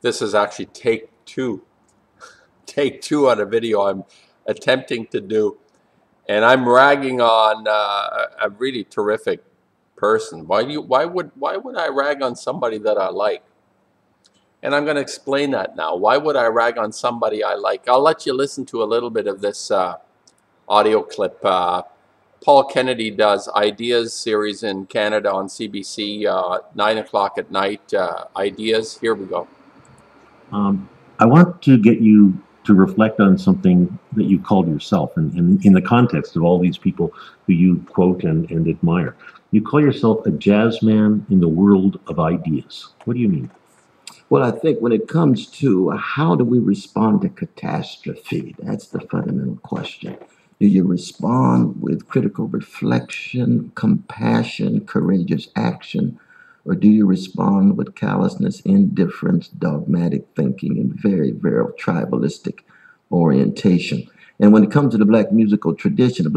This is actually take two. Take two on a video I'm attempting to do. And I'm ragging on a really terrific person. Why would I rag on somebody that I like? And I'm going to explain that now. Why would I rag on somebody I like? I'll let you listen to a little bit of this audio clip. Paul Kennedy does Ideas series in Canada on CBC, 9 o'clock at night. Ideas. Here we go. I want to get you to reflect on something that you called yourself, and in the context of all these people who you quote and admire. You call yourself a jazz man in the world of ideas. What do you mean? Well, I think when it comes to how do we respond to catastrophe, that's the fundamental question. Do you respond with critical reflection, compassion, courageous action, or do you respond with callousness, indifference, dogmatic thinking, and very, very tribalistic orientation? And when it comes to the black musical tradition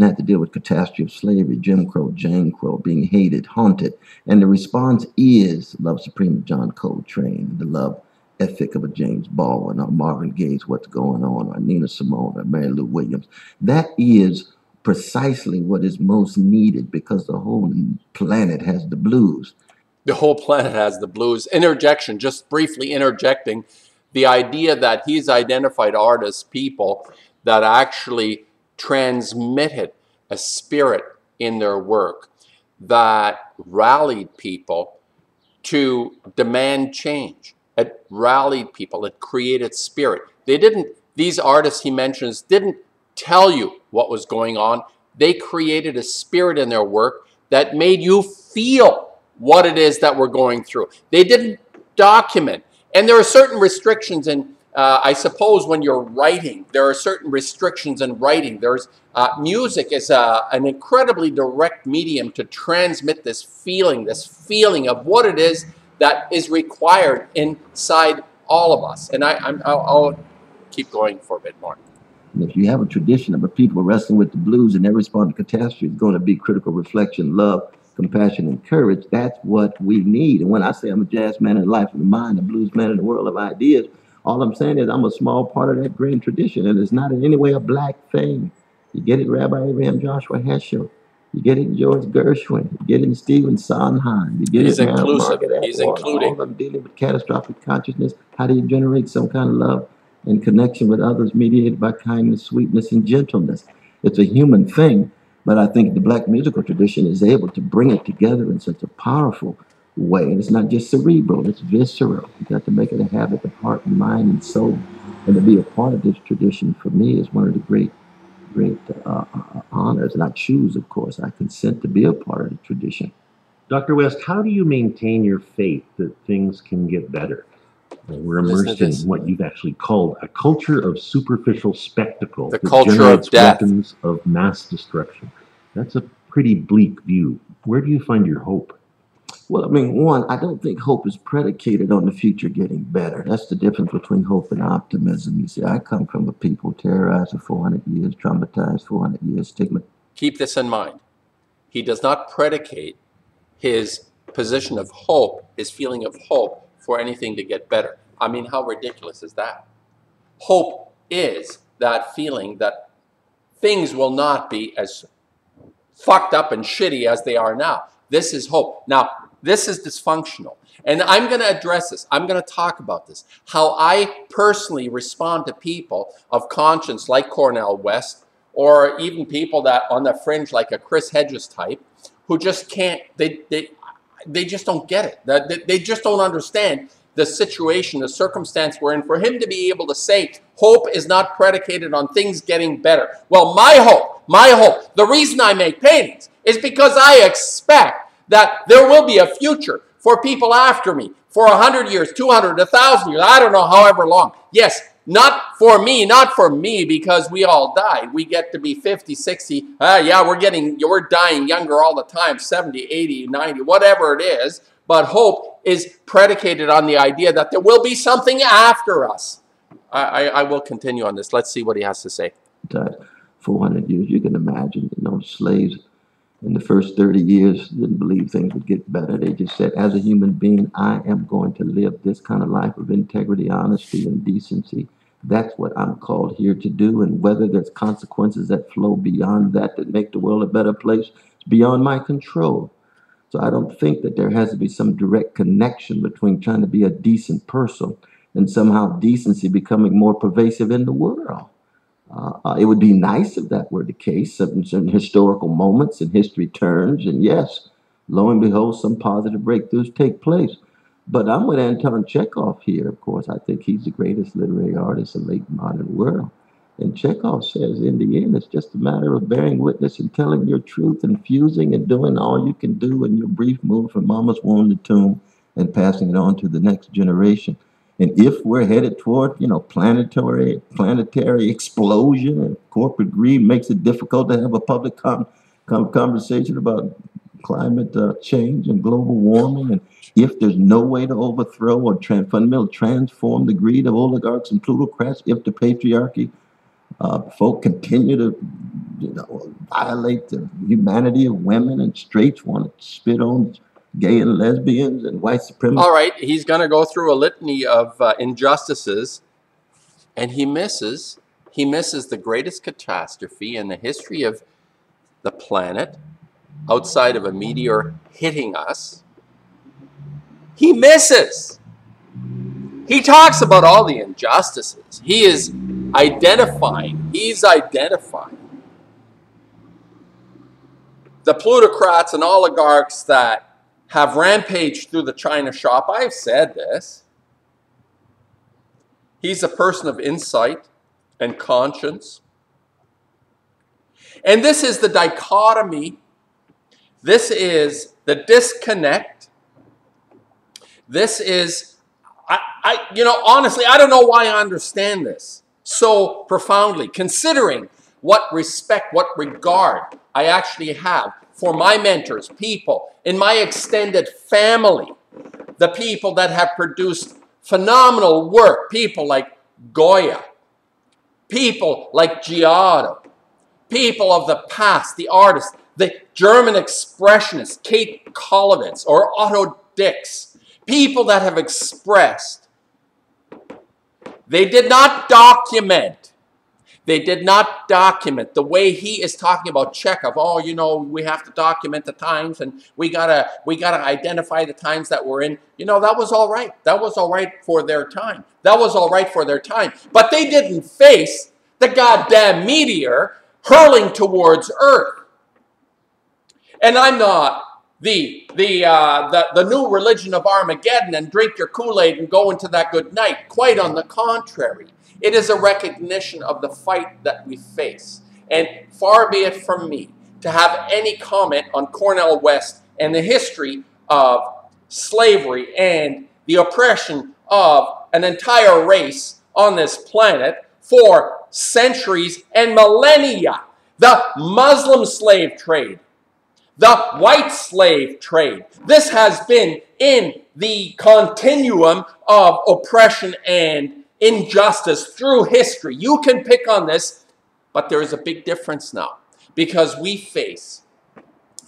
had to deal with catastrophe of slavery, Jim Crow, Jane Crow, being hated, haunted. And the response is Love Supreme of John Coltrane, the love ethic of a James Baldwin, or Marvin Gaye's What's Going On, or Nina Simone, or Mary Lou Williams. That is precisely what is most needed, because the whole planet has the blues. The whole planet has the blues. Interjection, just briefly interjecting. The idea that he's identified artists, people that actually transmitted a spirit in their work that rallied people to demand change. It rallied people. It created spirit. These artists he mentions didn't tell you what was going on. They created a spirit in their work that made you feel what it is that we're going through. They didn't document. And there are certain restrictions in, I suppose, when you're writing, there are certain restrictions in writing. There's music is an incredibly direct medium to transmit this feeling of what it is that is required inside all of us. And I'll keep going for a bit more. And if you have a tradition of a people wrestling with the blues and their response to catastrophe is going to be critical reflection, love, compassion, and courage, that's what we need. And when I say I'm a jazz man in the life of the mind, a blues man in the world of ideas, all I'm saying is I'm a small part of that great tradition, and it's not in any way a black thing. You get it, Rabbi Abraham Joshua Heschel. You get it in George Gershwin. You get it in Stephen Sondheim. You get He's it in inclusive. Margaret He's Atwood. including. All of them dealing with catastrophic consciousness. How do you generate some kind of love and connection with others mediated by kindness, sweetness, and gentleness? It's a human thing. But I think the black musical tradition is able to bring it together in such a powerful way. And it's not just cerebral, it's visceral. You got to make it a habit of heart and mind and soul. And to be a part of this tradition, for me, is one of the great honors. And I choose, of course, I consent to be a part of the tradition. Dr. West, how do you maintain your faith that things can get better? We're immersed in what you've actually called a culture of superficial spectacle. The culture of death. Weapons of mass destruction. That's a pretty bleak view. Where do you find your hope? Well, I mean, one, I don't think hope is predicated on the future getting better. That's the difference between hope and optimism. You see, I come from a people terrorized for 400 years, traumatized 400 years, stigma. Keep this in mind. He does not predicate his position of hope, his feeling of hope, for anything to get better. I mean, how ridiculous is that? Hope is that feeling that things will not be as fucked up and shitty as they are now. This is hope. Now, this is dysfunctional. And I'm going to address this. I'm going to talk about this. How I personally respond to people of conscience like Cornel West, or even people that on the fringe like a Chris Hedges type, who just can't, they just don't get it. They just don't understand the situation, the circumstance we're in. For him to be able to say, hope is not predicated on things getting better. Well, my hope, the reason I make paintings is because I expect that there will be a future for people after me, for 100 years, 200, 1,000 years, I don't know, however long. Yes, not for me, because we all died. We get to be 50, 60. Yeah, we're dying younger all the time, 70, 80, 90, whatever it is. But hope is predicated on the idea that there will be something after us. I will continue on this. Let's see what he has to say. 400 years, you can imagine, slaves In the first 30 years, didn't believe things would get better. They just said, as a human being, I am going to live this kind of life of integrity, honesty, and decency. That's what I'm called here to do. And whether there's consequences that flow beyond that that make the world a better place, it's beyond my control. So I don't think that there has to be some direct connection between trying to be a decent person and somehow decency becoming more pervasive in the world. It would be nice if that were the case. Certain historical moments and history turns, and yes, lo and behold, some positive breakthroughs take place. But I'm with Anton Chekhov here, of course. I think he's the greatest literary artist in the late modern world. And Chekhov says, in the end, it's just a matter of bearing witness and telling your truth and fusing and doing all you can do in your brief move from mama's womb to tomb and passing it on to the next generation. And if we're headed toward, planetary explosion and corporate greed makes it difficult to have a public conversation about climate change and global warming, and if there's no way to overthrow or fundamentally transform the greed of oligarchs and plutocrats, if the patriarchy folk continue to violate the humanity of women and straights, want to spit on gay and lesbians and white supremacists. All right, he's going to go through a litany of injustices, and he misses the greatest catastrophe in the history of the planet, outside of a meteor hitting us. He misses. He talks about all the injustices. He's identifying the plutocrats and oligarchs that have rampaged through the China shop. I've said this. He's a person of insight and conscience. And this is the dichotomy. This is the disconnect. This is, honestly, I don't know why I understand this so profoundly, considering what respect, what regard I actually have for my mentors, people in my extended family, the people that have produced phenomenal work, people like Goya, people like Giotto, people of the past, the artists, the German expressionists, Kate Kollwitz or Otto Dix, people that have expressed. They did not document. They did not document the way he is talking about Chekhov. Oh, we have to document the times, and we gotta identify the times that we're in. That was all right. That was all right for their time. That was all right for their time. But they didn't face the goddamn meteor hurling towards Earth. And I'm not the new religion of Armageddon and drink your Kool-Aid and go into that good night. Quite on the contrary. It is a recognition of the fight that we face. And far be it from me to have any comment on Cornel West and the history of slavery and the oppression of an entire race on this planet for centuries and millennia. The Muslim slave trade, the white slave trade. This has been in the continuum of oppression and injustice through history. You can pick on this, but there is a big difference now, because we face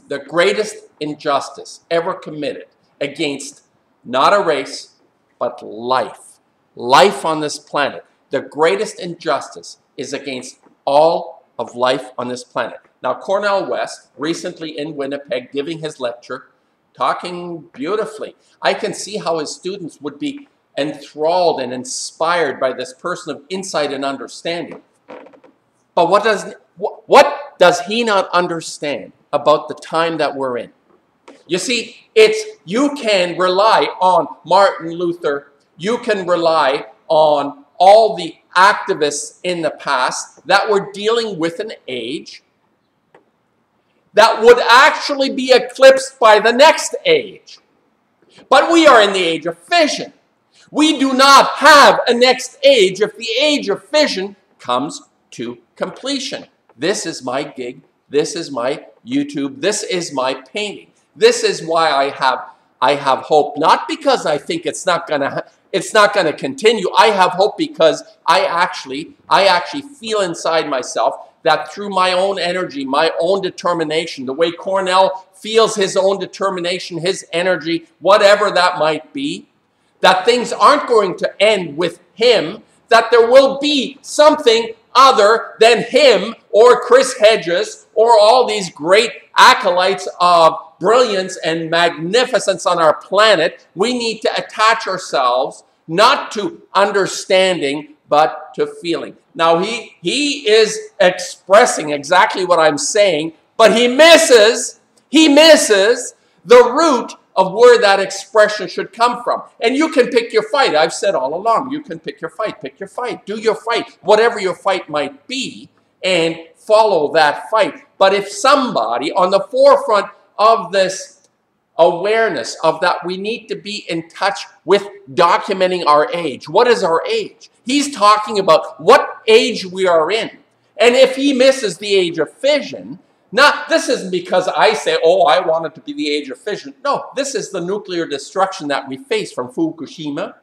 the greatest injustice ever committed against not a race, but life. Life on this planet. The greatest injustice is against all of life on this planet. Now, Cornel West, recently in Winnipeg, giving his lecture, talking beautifully. I can see how his students would be enthralled and inspired by this person of insight and understanding. But what does he not understand about the time that we're in? You see, you can rely on Martin Luther, you can rely on all the activists in the past that were dealing with an age that would actually be eclipsed by the next age. But we are in the age of fission. We do not have a next age if the age of fission comes to completion. This is my gig. This is my YouTube. This is my painting. This is why I have hope. Not because I think it's not gonna continue. I have hope because I actually feel inside myself that through my own energy, my own determination, the way Cornel feels his own determination, his energy, whatever that might be, that things aren't going to end with him, that there will be something other than him or Chris Hedges or all these great acolytes of brilliance and magnificence on our planet. We need to attach ourselves not to understanding, but to feeling. Now, he is expressing exactly what I'm saying, but he misses the root of where that expression should come from. And you can pick your fight. I've said all along, you can pick your fight, do your fight, whatever your fight might be, and follow that fight. But if somebody on the forefront of this awareness of that, we need to be in touch with documenting our age. What is our age? He's talking about what age we are in. And if he misses the age of fission, this isn't because I say, oh, I want it to be the age of fission. No, this is the nuclear destruction that we face from Fukushima,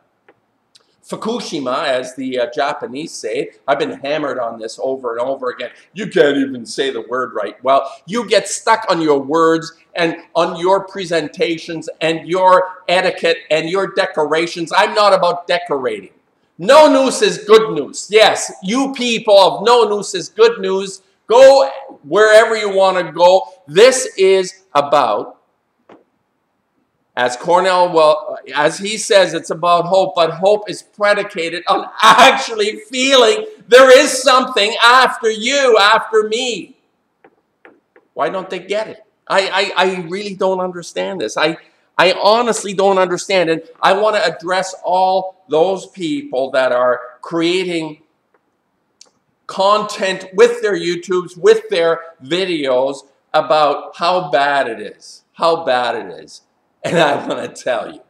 as the Japanese say. I've been hammered on this over and over again. You can't even say the word right. Well, you get stuck on your words and on your presentations and your etiquette and your decorations. I'm not about decorating. No news is good news. Yes, you people of no news is good news. Go wherever you want to go. This is about, as Cornel, as he says, it's about hope, but hope is predicated on actually feeling there is something after you, after me. Why don't they get it? I really don't understand this. I honestly don't understand it. I want to address all those people that are creating content with their YouTubes, with their videos about how bad it is, And I want to tell you,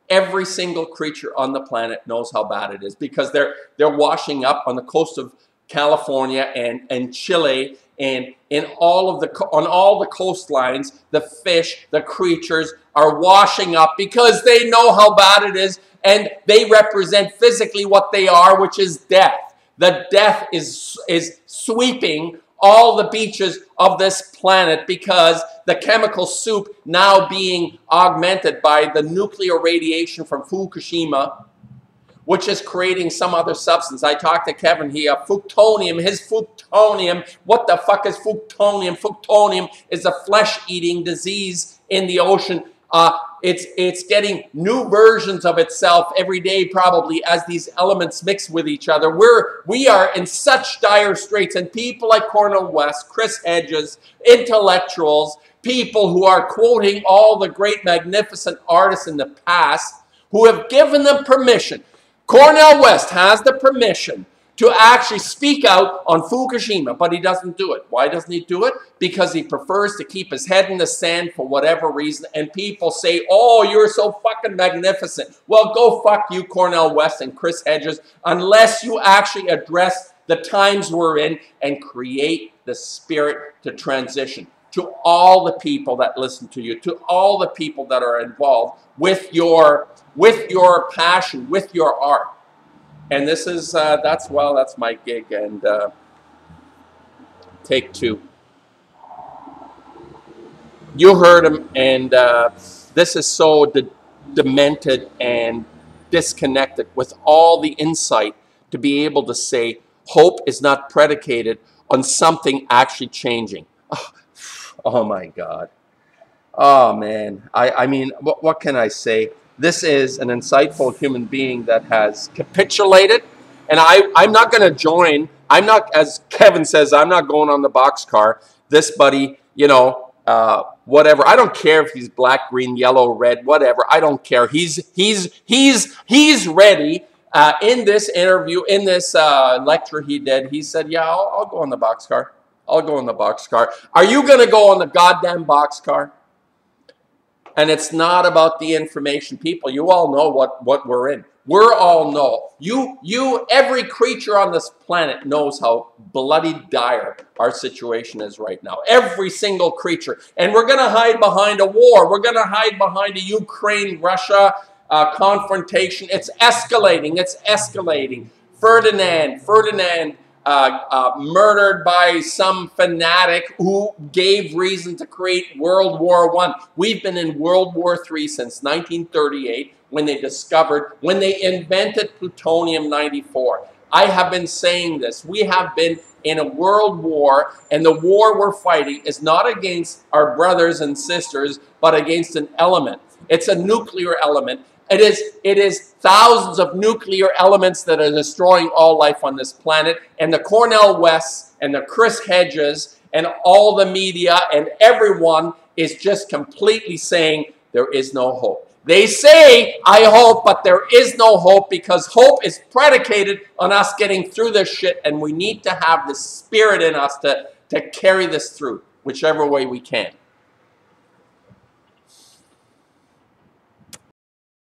every single creature on the planet knows how bad it is, because they're washing up on the coast of California and Chile and on all the coastlines. The fish, the creatures are washing up because they know how bad it is, and they represent physically what they are, which is death. The death is sweeping all the beaches of this planet, because the chemical soup now being augmented by the nuclear radiation from Fukushima, which is creating some other substance. I talked to Kevin here, fructonium, what the fuck is fructonium? Fructonium is a flesh-eating disease in the ocean. It's getting new versions of itself every day, probably, as these elements mix with each other. We are in such dire straits, and people like Cornel West, Chris Hedges, intellectuals, people who are quoting all the great, magnificent artists in the past, who have given them permission. Cornel West has the permission to actually speak out on Fukushima, but he doesn't do it. Why doesn't he do it? Because he prefers to keep his head in the sand for whatever reason, and people say, oh, you're so fucking magnificent. Well, go fuck you, Cornel West and Chris Hedges, unless you actually address the times we're in and create the spirit to transition. To all the people that listen to you, to all the people that are involved with your passion, with your art. And this is, that's my gig, and take two. You heard him, and this is so demented and disconnected with all the insight to be able to say hope is not predicated on something actually changing. Oh my God. Oh man. I mean, what can I say? This is an insightful human being that has capitulated, and I'm not going to join. I'm not, as Kevin says, I'm not going on the boxcar. This buddy, you know, whatever. I don't care if he's black, green, yellow, red, whatever. I don't care. He's ready. In this interview, in this lecture he did, he said, yeah, I'll go on the boxcar. I'll go on the boxcar. Are you going to go on the goddamn boxcar? And it's not about the information. People, you all know what we're in. We all know. Every creature on this planet knows how bloody dire our situation is right now. Every single creature. And we're going to hide behind a war. We're going to hide behind a Ukraine-Russia confrontation. It's escalating. It's escalating. Ferdinand murdered by some fanatic who gave reason to create World War I. We've been in World War III since 1938 when they invented plutonium-94. I have been saying this. We have been in a world war, and the war we're fighting is not against our brothers and sisters, but against an element. It's a nuclear element. It is thousands of nuclear elements that are destroying all life on this planet. And the Cornel West and the Chris Hedges and all the media and everyone is just completely saying there is no hope. They say, I hope, but there is no hope because hope is predicated on us getting through this shit, and we need to have the spirit in us to carry this through, whichever way we can.